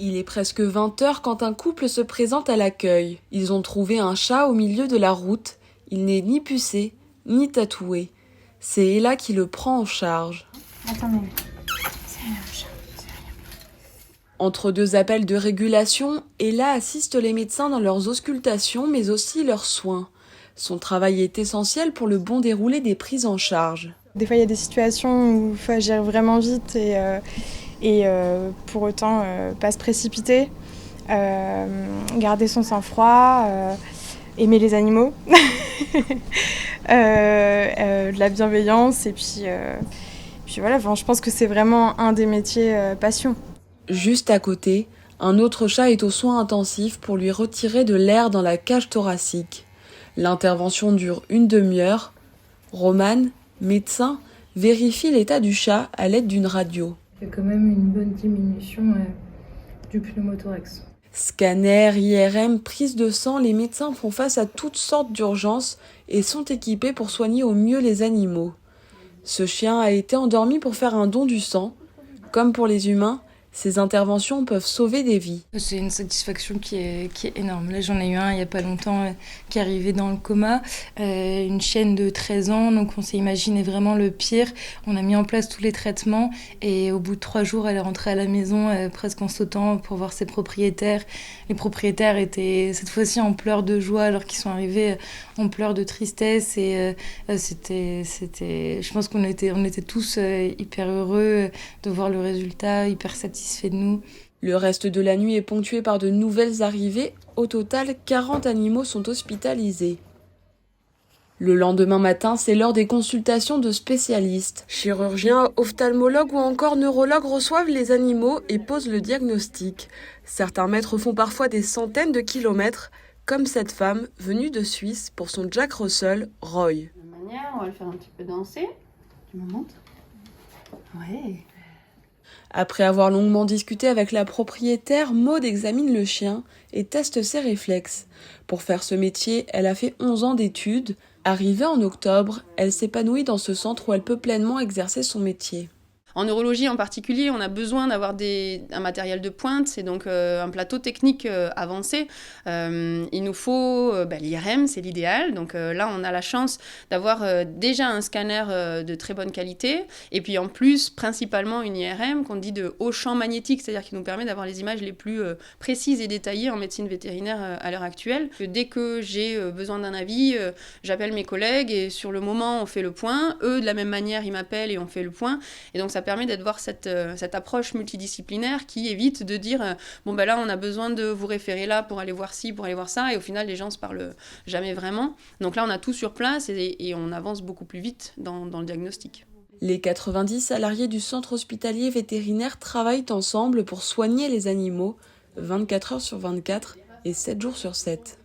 Il est presque 20h quand un couple se présente à l'accueil. Ils ont trouvé un chat au milieu de la route. Il n'est ni pucé, ni tatoué. C'est Ella qui le prend en charge. Attendez, c'est rien, chat, c'est rien. Entre deux appels de régulation, Ella assiste les médecins dans leurs auscultations, mais aussi leurs soins. Son travail est essentiel pour le bon déroulé des prises en charge. Des fois, il y a des situations où il faut agir vraiment vite et pour autant pas se précipiter, garder son sang-froid, aimer les animaux, de la bienveillance et puis voilà. Enfin, je pense que c'est vraiment un des métiers passion. Juste à côté, un autre chat est aux soins intensifs pour lui retirer de l'air dans la cage thoracique. L'intervention dure une demi-heure. Romane, médecin, vérifie l'état du chat à l'aide d'une radio. Il y a quand même une bonne diminution du pneumothorax. Scanner, IRM, prise de sang, les médecins font face à toutes sortes d'urgences et sont équipés pour soigner au mieux les animaux. Ce chien a été endormi pour faire un don du sang. Comme pour les humains, ces interventions peuvent sauver des vies. C'est une satisfaction qui est énorme. Là, j'en ai eu un il n'y a pas longtemps qui est arrivé dans le coma. Une chienne de 13 ans, donc on s'est imaginé vraiment le pire. On a mis en place tous les traitements et au bout de 3 jours, elle est rentrée à la maison presque en sautant pour voir ses propriétaires. Les propriétaires étaient cette fois-ci en pleurs de joie alors qu'ils sont arrivés en pleurs de tristesse. Et je pense qu'on était tous hyper heureux de voir le résultat, hyper satisfaits de nous. Le reste de la nuit est ponctué par de nouvelles arrivées. Au total, 40 animaux sont hospitalisés. Le lendemain matin, c'est l'heure des consultations de spécialistes. Chirurgiens, ophtalmologues ou encore neurologues reçoivent les animaux et posent le diagnostic. Certains maîtres font parfois des centaines de kilomètres, comme cette femme venue de Suisse pour son Jack Russell, Roy. On va le faire un petit peu danser. Tu me montres ? Ouais. Après avoir longuement discuté avec la propriétaire, Maud examine le chien et teste ses réflexes. Pour faire ce métier, elle a fait 11 ans d'études. Arrivée en octobre, elle s'épanouit dans ce centre où elle peut pleinement exercer son métier. En neurologie en particulier, on a besoin d'avoir un matériel de pointe, c'est donc un plateau technique avancé. Il nous faut l'IRM, c'est l'idéal. Donc là, on a la chance d'avoir déjà un scanner de très bonne qualité. Et puis en plus, principalement une IRM qu'on dit de haut champ magnétique, c'est-à-dire qui nous permet d'avoir les images les plus précises et détaillées en médecine vétérinaire à l'heure actuelle. Dès que j'ai besoin d'un avis, j'appelle mes collègues et sur le moment, on fait le point. Eux, de la même manière, ils m'appellent et on fait le point. Et donc ça permet d'avoir cette approche multidisciplinaire qui évite de dire là on a besoin de vous référer là pour aller voir ci, pour aller voir ça, et au final les gens se parlent jamais vraiment. Donc là on a tout sur place et on avance beaucoup plus vite dans le diagnostic. Les 90 salariés du centre hospitalier vétérinaire travaillent ensemble pour soigner les animaux 24 heures sur 24 et 7 jours sur 7.